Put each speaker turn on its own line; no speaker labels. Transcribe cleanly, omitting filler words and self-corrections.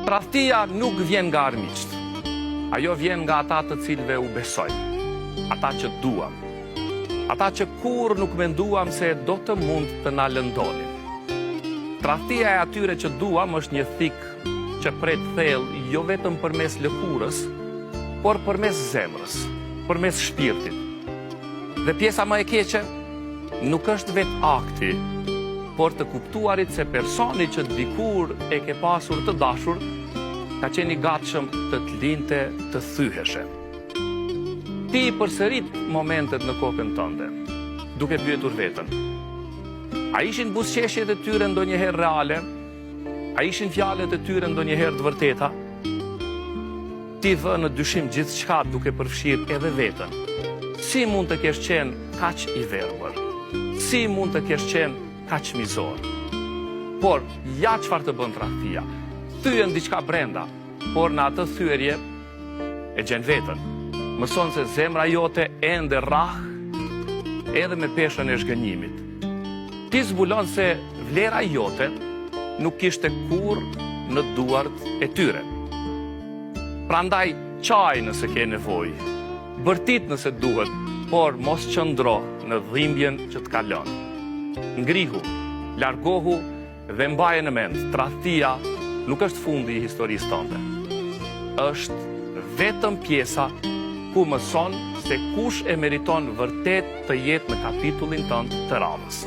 Tradhtia nuk vjen nga armiqt. Ajo vjen nga ata të cilëve u besojmë, ata që duam, ata që kur nuk menduam se do të mund të na lëndonin. Tradhtia e atyre që duam është një thik që pret thellë jo vetëm përmes lëkurës, por përmes zemrës, përmes shpirtit. Dhe pjesa më e keqe nuk është vetë akti, por të kuptuarit se personi që dikur e ke pasur të dashur, ka qeni gatshëm të të linte të thyheshe. Ti i përsërit momentet në kokën tënde, duke pyetur veten. A ishin buzëqeshjet e tyre ndonjëherë reale? A ishin fjalët e tyre ndonjëherë të vërteta? Ti vë në dyshim gjithçka duke përfshirë edhe veten. Si mund të kesh qenë kaq i verbër? Si mund të kesh qenë kaq mizor? Por ja çfarë të bën tradhtia. Thyen diçka brenda, por në atë thyerje e gjen veten. Mëson se zemra jote ende rrah edhe me peshën e zhgënjimit. Ti zbulon se vlera jote nuk kishte kurr në duart e tyre. Prandaj qaj nëse ke nevojë, bërtit nëse duhet, por mos qëndro në dhimbjen që të kalon. Ngrihu, largohu dhe mbaje në mend, tradhtia nuk është fundi i historisë tënde. Është vetëm pjesa ku mëson se kush e meriton vërtet të jetë në kapitullin tënd të radhës.